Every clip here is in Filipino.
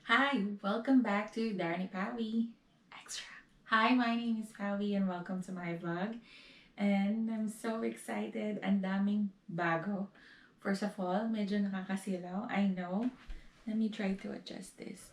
Hi, welcome back to Darnie Pawi Extra. Hi, my name is Pawi and welcome to my vlog. And I'm so excited. Ang daming bago. First of all, medyo nakakasilaw. I know. Let me try to adjust this.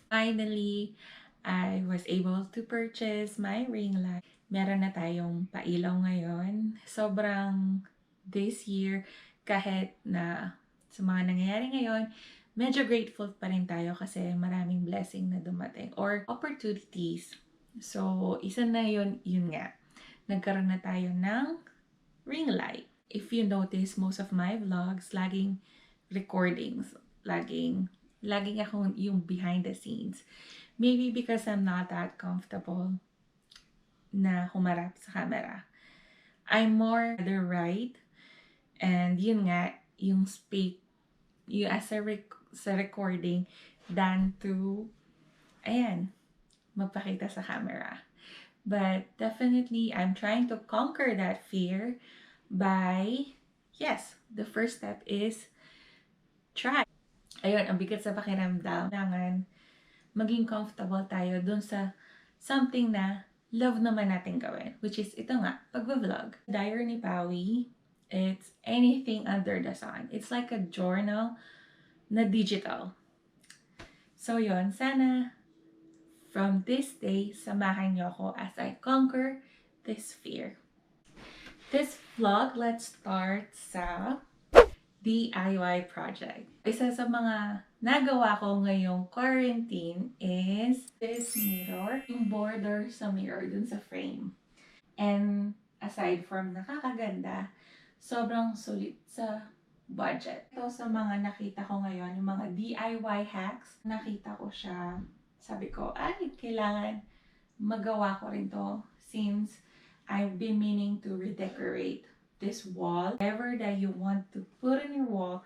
Finally, I was able to purchase my ring light. Meron na tayong pailaw ngayon. Sobrang this year, kahit na sa mga nangyayari ngayon, medyo grateful pa rin tayo kasi maraming blessing na dumating or opportunities. So, isa na yun nga. Nagkaroon na tayo ng ring light. If you notice, most of my vlogs, laging recordings, laging ako yung behind the scenes. Maybe because I'm not that comfortable na humarap sa camera. I'm more the right, and yun nga, yung speak, yung sa recording than to, ayan, magpakita sa camera. But definitely, I'm trying to conquer that fear by, yes, the first step is try. Ayun, ang bigat sa pakiramdam. Kailangan maging comfortable tayo dun sa something na love naman natin gawin. Which is ito nga, pag-vlog. Diary ni Pawi, it's anything under the sun. It's like a journal na digital. So yon, sana from this day, samahan niyo ako as I conquer this fear. This vlog, let's start sa DIY project. Isa sa mga nagawa ko ngayong quarantine is this mirror, yung border sa mirror dun sa frame. And aside from nakakaganda, sobrang sulit sa budget. Ito sa mga nakita ko ngayon, yung mga DIY hacks, nakita ko siya, sabi ko, ay, kailangan magawa ko rin to since I've been meaning to redecorate this wall. Whatever that you want to put in your wall,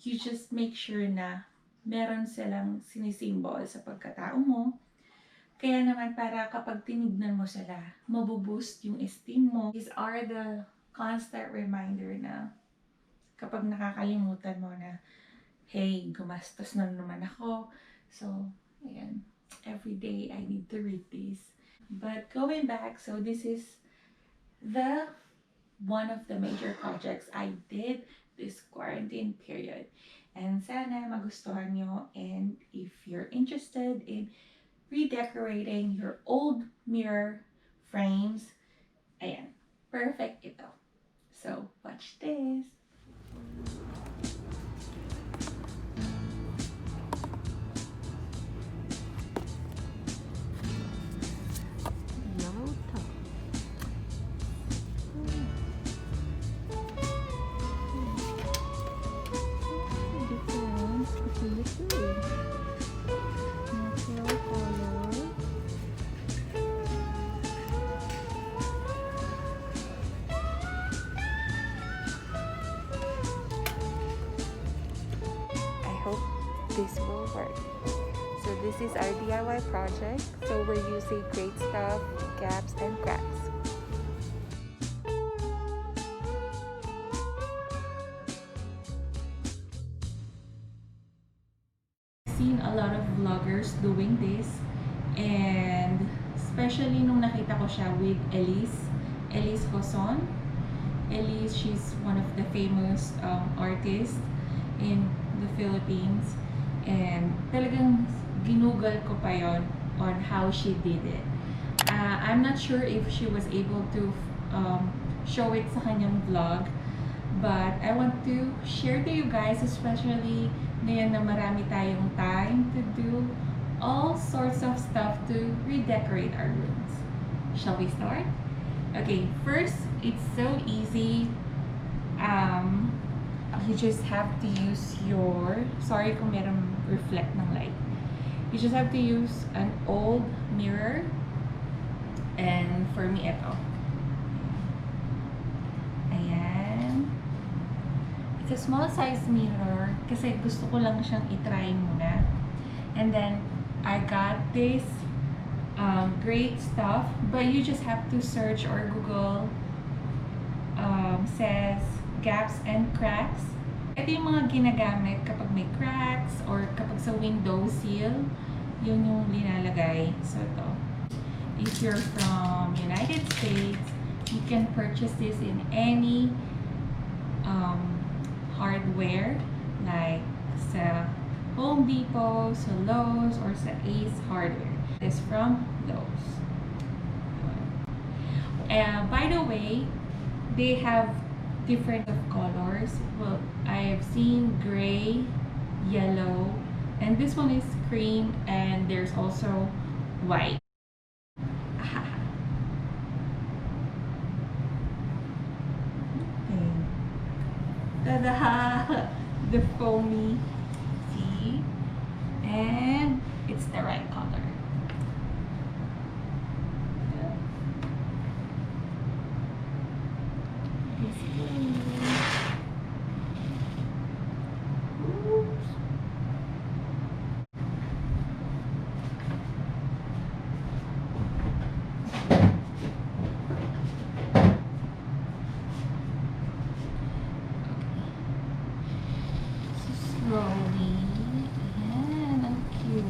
you just make sure na meron silang sinisimbol sa pagkatao mo. Kaya naman para kapag tinignan mo sila, mabuboost yung esteem mo. These are the constant reminder na kapag nakakalimutan mo na, hey, gumastos na naman ako. So, ayan, every day I need to read this. But going back, so this is one of the major projects I did this quarantine period. And sana magustuhan nyo, and if you're interested in redecorating your old mirror frames, ayan, perfect ito. So, watch this! This will work. So this is our DIY project. So we're using Great Stuff, gaps, and cracks. Seen a lot of vloggers doing this, and especially nung nakita ko siya with Elise Coson. Elise, she's one of the famous artists in the Philippines. And talagang ginugal ko pa yon on how she did it. I'm not sure if she was able to show it sa kanyang vlog, but I want to share to you guys, especially ngayon na marami tayong time to do all sorts of stuff to redecorate our rooms. Shall we start? Okay, first, it's so easy. You just have to use your, sorry kung merong reflect ng light. You just have to use an old mirror, and for me, ito. Ayan. It's a small size mirror kasi gusto ko lang siyang itry muna. And then, I got this Great Stuff, but you just have to search or Google says gaps and cracks. Ito yung mga ginagamit kapag may cracks or kapag sa window sill, yun yung linalagay. So ito, if you're from United States, you can purchase this in any hardware like sa Home Depot, sa Lowe's, or sa Ace Hardware. It's from Lowe's. By the way, they have different colors. Well, I have seen gray, yellow, and this one is cream, and there's also white. Okay. Tada! The foamy tea, and it's the right color. Slowly. Ayan, ang cute.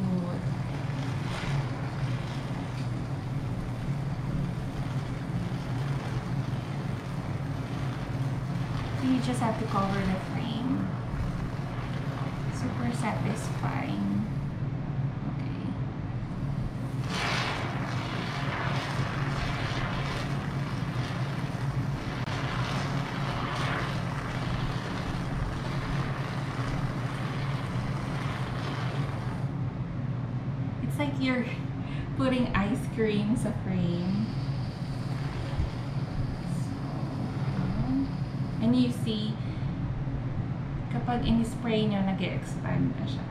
So you just have to cover the frame. Super satisfying. Okay. It's like you're putting ice cream sa frame. And you see, kapag in-spray nyo, nag-expand na siya.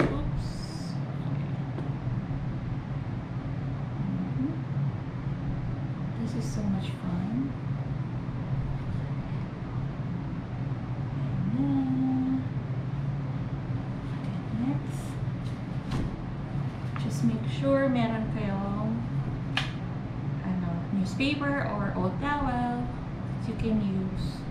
Oops. This is so much fun. Next. Just make sure meron kayong newspaper or old towel you can use.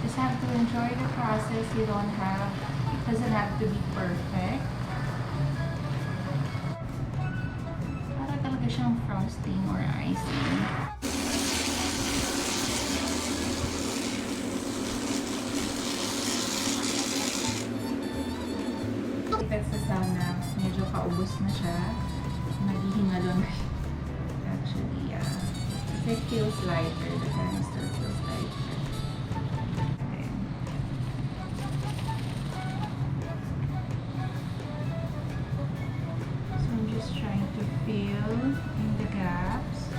Just have to enjoy the process. It doesn't have to be perfect. Para talaga siyang frosting or icing. That's the sound na medyo paubos na siya. Naghihingalo na siya. Actually, it feels lighter. The canister feels lighter. Trying to fill in the gaps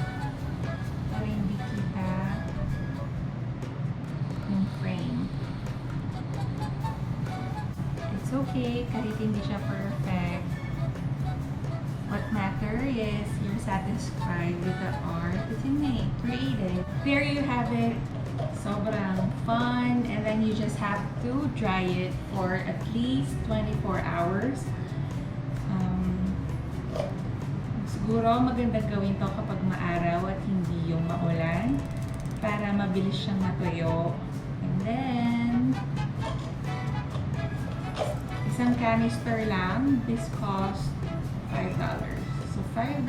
para hindi kita yung frame. It's okay kahit hindi siya perfect. What matters is you're satisfied with the art that you made, created. There you have it. Sobrang fun, and then you just have to dry it for at least 24 hours. Siguro magandang gawin to kapag maaraw at hindi yung maulan para mabilis siyang matuyo. And then, isang canister lang. This cost $5. So $5,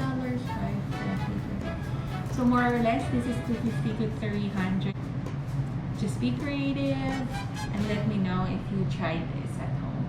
so more or less, this is 250 to 300. Just be creative and let me know if you tried this at home.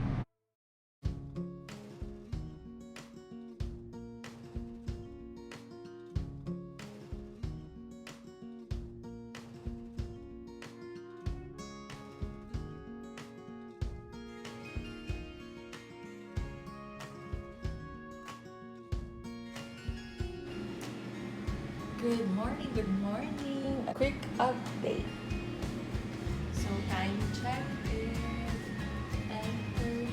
Good morning, good morning. A quick update. So time check is 10:30.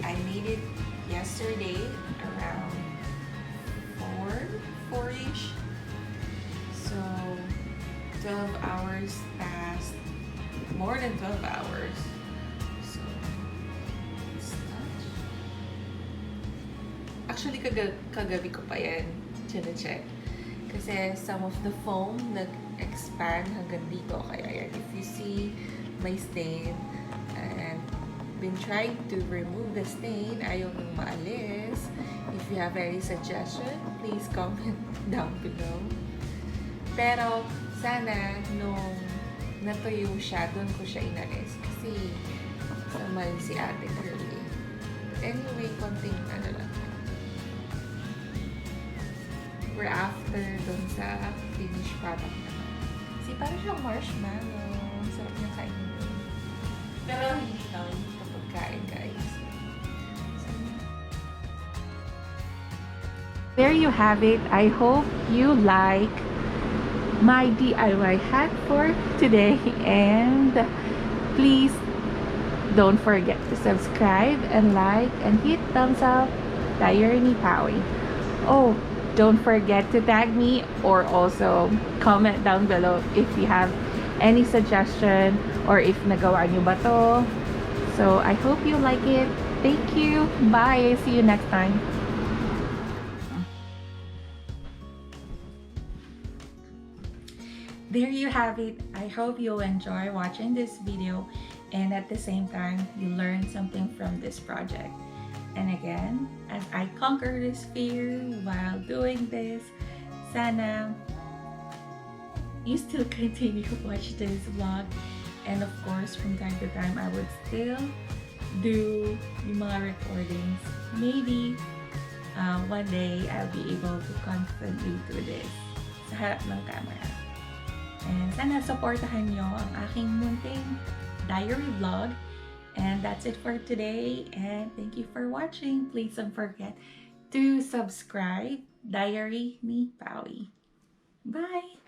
I made it yesterday around 4-ish. So 12 hours passed. More than 12 hours. So it's not. Actually, kagabi ko pa yan chine-check. Kasi some of the foam nag-expand hanggang dito. Kaya yan, if you see my stain and been trying to remove the stain, ayaw nang maalis. If you have any suggestion, please comment down below. Pero sana nung natuyo siya, doon ko siya inalis. Kasi samal si ate girlie. But anyway, konting ano lang. We're after dun sa finished product naman. Kasi parang siyang marshmallow. Sarap niyang kainin dun. Pero hindi ito pagkain, guys. So, there you have it. I hope you like my DIY hack for today. And please don't forget to subscribe and like and hit thumbs up. Diary ni Pawi. Oh, don't forget to tag me or also comment down below if you have any suggestion or if nagawa nyo ba to. So I hope you like it. Thank you. Bye. See you next time. There you have it. I hope you'll enjoy watching this video and at the same time you learn something from this project. And again, as I conquer this fear while doing this, sana you still continue to watch this vlog. And of course, from time to time, I would still do yung mga recordings. Maybe one day I'll be able to constantly do this sa harap ng camera. And sana supportahan nyo ang aking munting diary vlog. And that's it for today. And thank you for watching. Please don't forget to subscribe. Diary ni Pawi. Bye!